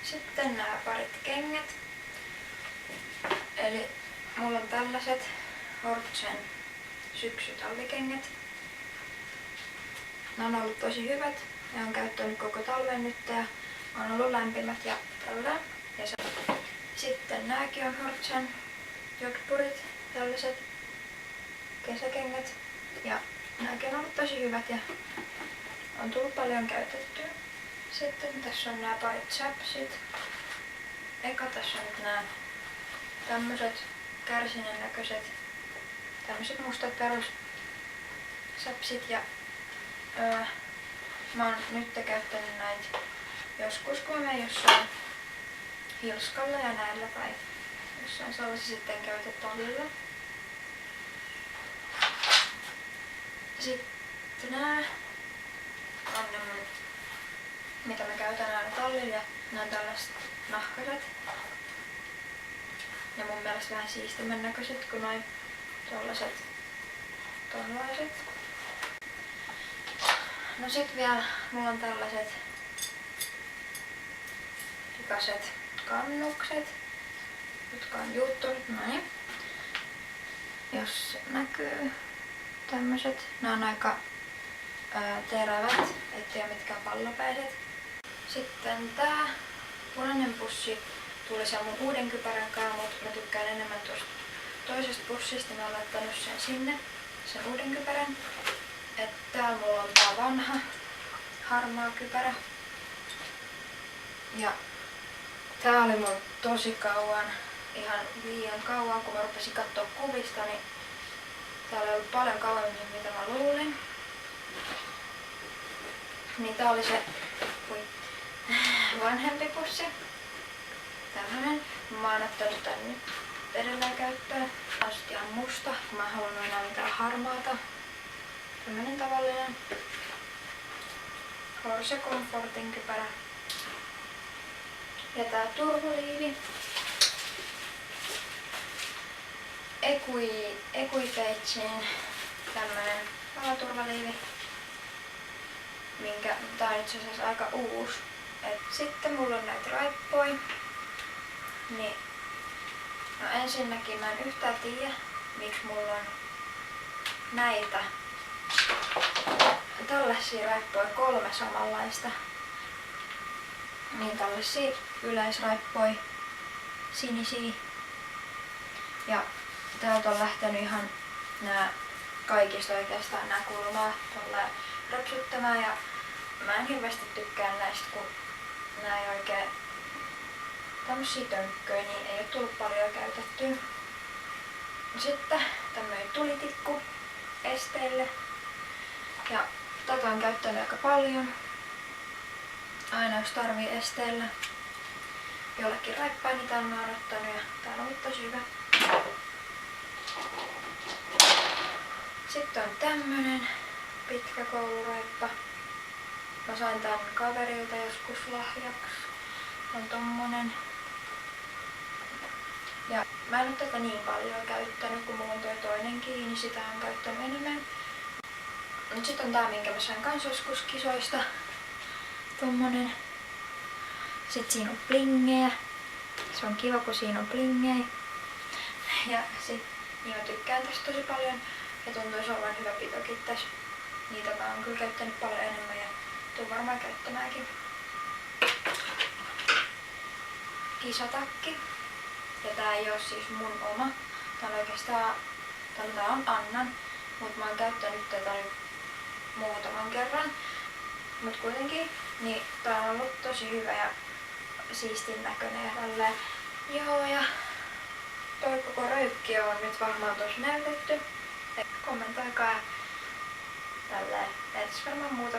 Sitten nämä parit kengät. Eli mulla on tällaiset Hortsen syksytalvikengät. Ne on ollut tosi hyvät ja on käyttänyt koko talven nyt ja on ollut lämpimät ja tällä. Sitten nääkin on Hortsen jodhpurit, tällaiset kesäkengät. Ja nääkin on ollut tosi hyvät ja on tullut paljon käytettyä. Sitten tässä on nämä parit chapsit. Eka tässä on nyt nämä tämmöiset kärsinen näköiset, tämmöiset mustat perus chapsit ja mä oon nyt käyttänyt näitä joskus, kun mä menen jossain hilskalla ja näillä tai jossain sellaisia sitten käytetään talvella. Sitten nää on ne mun, mitä mä käytän aina tallilla ja nää on tällaiset nahkaset. Ja mun mielestä vähän siistimän näköiset kuin noin tollaiset. No sit vielä mulla on tällaiset likaiset kannukset, jotka on juuttunut näin. Jos se näkyy. Tämmöset. Nää on aika terävät, ettei ole mitkään pallopäiset. Sitten tää punainen pussi tuli sen mun uuden kypärän kanssa, mutta mä tykkään enemmän tuosta toisesta pussista. Mä oon laittanut sen sinne, sen uuden kypärän. Et täällä mulla on tää vanha harmaa kypärä. Ja tää oli mulla tosi kauan, ihan liian kauan, kun mä rupesin kattoo kuvista, niin tää oli ollut paljon kauemmin, mitä mä luulin. Niin tää oli se vanhempi pussi. Tämmönen. Mä oon ottanut tän nyt edelleen käyttöön. Tää on sit ihan musta, kun mä en halunnut enää mitään harmaata. Tämmönen tavallinen Horse Comfortin kypärä. Ja tää turvaliivi. Equipagein tämmönen paloturvaliivi. Tää on itse asiassa aika uusi. Sitten mulla on näitä raippoja. Niin, no ensinnäkin mä en yhtään tiedä, miksi mulla on näitä tällaisia raippoja 3 samanlaista. Niin tällaisia yleisraippoja, sinisiä. Ja täältä on lähtenyt ihan nää kaikista oikeastaan nää kulmaa tolleen röpsyttämään ja mä en hirveästi tykkää näistä, kun nää ei oikein tämmösiä tönkköjä, niin ei oo tullut paljon käytettyä. Sitten tämmönen tulitikku esteille. Ja tätä on käyttänyt aika paljon. Aina jos tarvii esteellä jollekin raippaa, niin tän mä oon ottanut ja tää on ollut tosi hyvä. Sitten on tämmönen pitkä kouluraippa. Mä sain tän kaverilta joskus lahjaksi. On tommonen. Ja mä en oo tätä niin paljon käyttänyt, kun mulla on toi toinenkin, niin sitä on käyttänyt enemmän. Mut sit on tää, minkä mä sain kans joskus kisoista. Tommonen. Sit siinä on blingejä. Se on kiva, kun siinä on blingejä. Ja sit niin mä tykkään tästä tosi paljon. Ja tuntuisi olevan hyvä pitokin tässä. Niitä mä oon kyllä käyttänyt paljon enemmän ja tuun varmaan käyttämäänkin. Kisatakki. Ja tää ei oo siis mun oma. Tää on oikeastaan, tää on Annan. Mut mä oon käyttänyt tätä nyt muutaman kerran. Mut kuitenkin, niin tää on ollut tosi hyvä ja siistin näköinen ja tälleen. Joo, ja toi koko röykki on nyt varmaan tuossa näytetty. Kommentoikaa ja tälleen. Ei tässä varmaan muuta